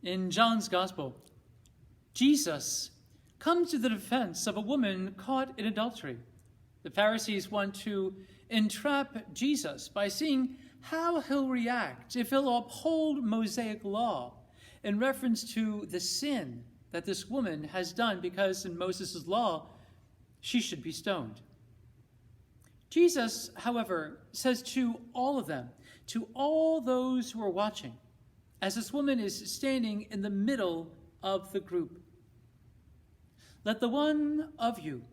In John's Gospel, Jesus comes to the defense of a woman caught in adultery. The Pharisees want to entrap Jesus by seeing how he'll react if he'll uphold Mosaic law in reference to the sin that this woman has done, because in Moses' law, she should be stoned. Jesus, however, says to all of them, to all those who are watching, as this woman is standing in the middle of the group, let the one of you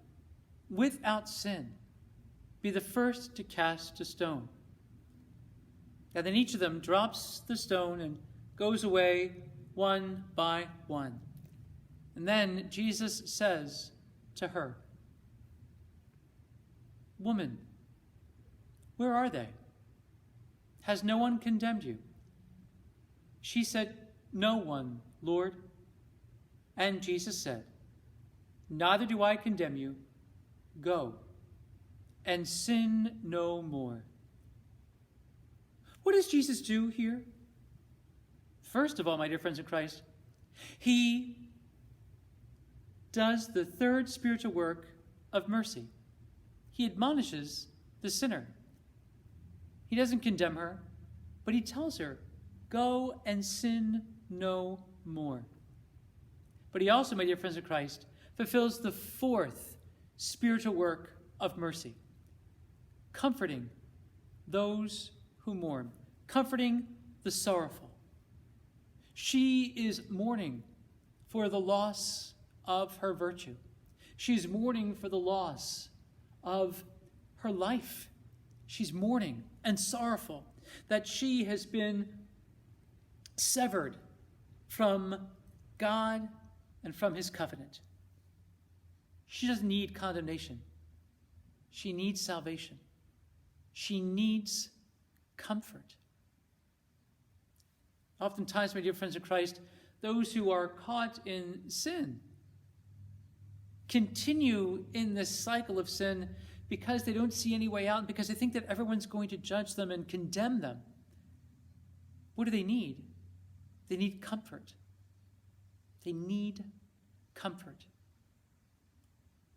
without sin be the first to cast a stone. And then each of them drops the stone and goes away one by one. And then Jesus says to her, "Woman, where are they? Has no one condemned you?" She said, "No one, Lord." And Jesus said, "Neither do I condemn you. Go and sin no more." What does Jesus do here? First of all, my dear friends in Christ, he does the third spiritual work of mercy. He admonishes the sinner. He doesn't condemn her, but he tells her, go and sin no more. But he also, my dear friends in Christ, fulfills the fourth spiritual work of mercy, comforting those who mourn, comforting the sorrowful. She is mourning for the loss of her virtue. She's mourning for the loss of her life. She's mourning and sorrowful that she has been severed from God and from his covenant. She doesn't need condemnation. She needs salvation. She needs comfort. Oftentimes, my dear friends in Christ, those who are caught in sin continue in this cycle of sin because they don't see any way out and because they think that everyone's going to judge them and condemn them. What do they need? They need comfort. They need comfort.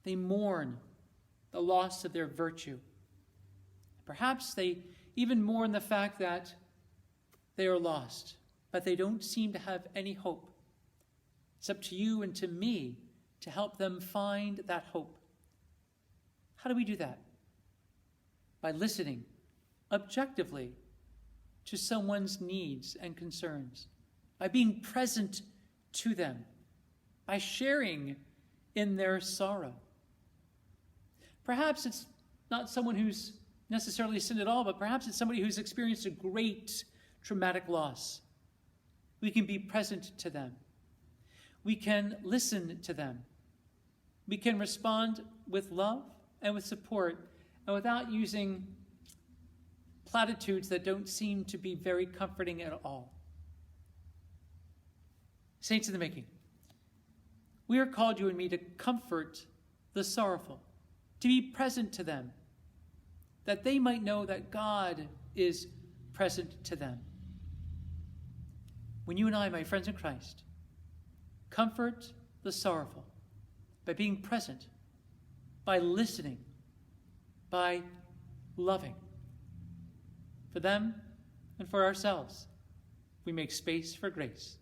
They mourn the loss of their virtue. Perhaps they even mourn the fact that they are lost, but they don't seem to have any hope. It's up to you and to me to help them find that hope. How do we do that? By listening objectively to someone's needs and concerns, by being present to them, by sharing in their sorrow. Perhaps it's not someone who's necessarily sinned at all, but perhaps it's somebody who's experienced a great traumatic loss. We can be present to them. We can listen to them. We can respond with love and with support, and without using platitudes that don't seem to be very comforting at all. Saints in the making, we are called, you and me, to comfort the sorrowful, to be present to them, that they might know that God is present to them. When you and I, my friends in Christ, comfort the sorrowful by being present, by listening, by loving for them and for ourselves, we make space for grace.